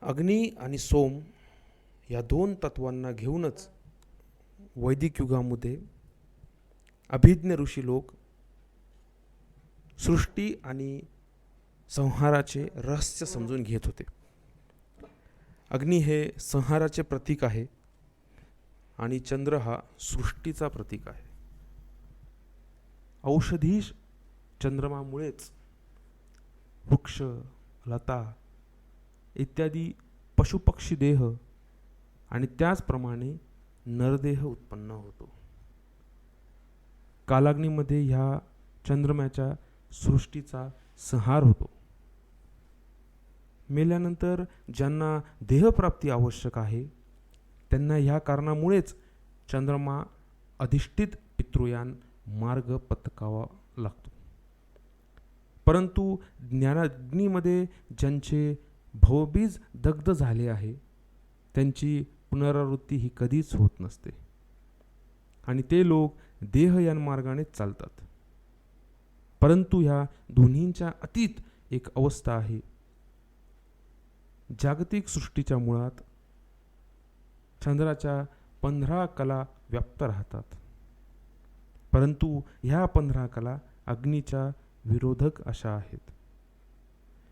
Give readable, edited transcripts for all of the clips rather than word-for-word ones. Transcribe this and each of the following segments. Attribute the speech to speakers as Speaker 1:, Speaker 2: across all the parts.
Speaker 1: अग्नी आणि सोम या दोन तत्वांना घेऊनच वैदिक युगामध्ये अभिज्ञ ऋषी लोक सृष्टी आणि संहाराचे रहस्य समजून घेत होते. अग्नी हे संहाराचे प्रतीक आहे आणि चंद्र हा सृष्टीचा प्रतीक आहे. औषधी चंद्रमामुळेच वृक्ष, लता इत्यादी पशुपक्षी देह आणि त्याचप्रमाणे नरदेह उत्पन्न होतो. कालाग्नीमध्ये ह्या चंद्रमाच्या सृष्टीचा संहार होतो. मेल्यानंतर ज्यांना देहप्राप्ती आवश्यक आहे त्यांना ह्या कारणामुळेच चंद्रमा अधिष्ठित पितृयान मार्ग पत्कावा लागतो. परंतु ज्ञानाग्नीमध्ये ज्यांचे भवबीज दग्ध झाले आहे त्यांची पुनरावृत्ती ही कधीच होत नसते आणि ते लोक देहयान मार्गाने चालतात. परंतु ह्या दोन्हींच्या अतीत एक अवस्था आहे. जागतिक सृष्टीच्या मुळात चंद्राच्या 15 कला व्याप्त राहतात, परंतु ह्या 15 कला अग्नीच्या विरोधक अशा आहेत.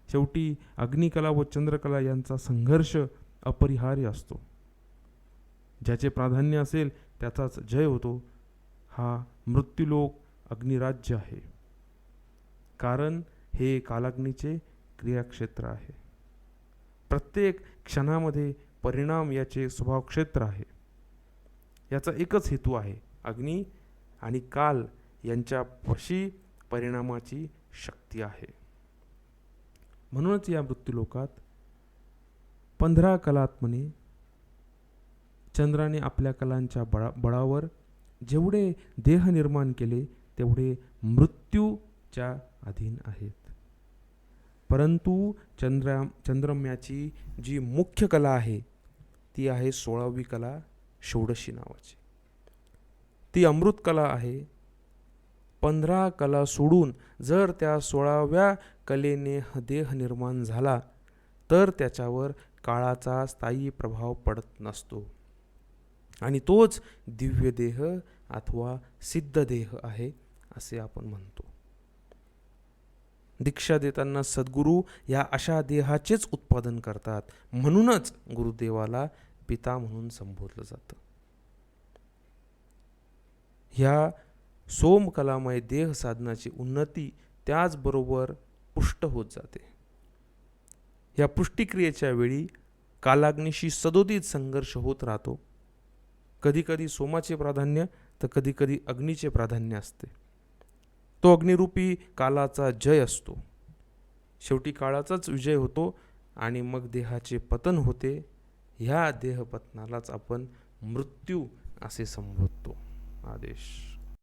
Speaker 1: शेवटी अग्निकला व चंद्रकला यांचा संघर्ष अपरिहार्य असतो. ज्याचे प्राधान्य असेल त्याचाच जय होतो. हा मृत्यूलोक अग्निराज्य आहे, कारण हे कालाग्नीचे क्रियाक्षेत्र आहे. प्रत्येक क्षणामध्ये परिणाम याचे स्वभाव क्षेत्र आहे. याचा एकच हेतू आहे, अग्नी आणि काल यांच्या वशी परिणामाची शक्ती आहे. म्हणूनच या मृत्यूलोकात 15 कलात्मने चंद्राने आपल्या कलांच्या बळावर जेवढे देह निर्माण केले तेवढे मृत्यूच्या अधीन आहेत. परंतु चंद्रम्याची जी मुख्य कला आहे ती आहे 16वी कला, षोडशी नावाची. ती अमृत कला आहे. 15 कला सोडून जर त्या 16व्या कलेने देह निर्माण झाला तर त्याच्यावर काळाचा स्थायी प्रभाव पडत नसतो आणि तोच दिव्य देह अथवा सिद्ध देह आहे असे आपण म्हणतो. दीक्षा देताना सद्गुरू या अशा देहाचेच उत्पादन करतात. म्हणूनच गुरुदेवाला पिता म्हणून संबोधलं जातं. ह्या सोमकलामय देह साधनाची उन्नती त्याचबरोबर पुष्ट होत जाते. या पुष्टिक्रियेच्या वेळी कालाग्नीशी सदोदित संघर्ष होत राहतो. कधी कधी सोमाचे प्राधान्य तर कधी कधी अग्नीचे प्राधान्य असते. तो अग्निरूपी कालाचा जय असतो. शेवटी काळाचाच विजय होतो आणि मग देहाचे पतन होते. ह्या देहपतनालाच आपण मृत्यू असे संबोधतो. आदेश.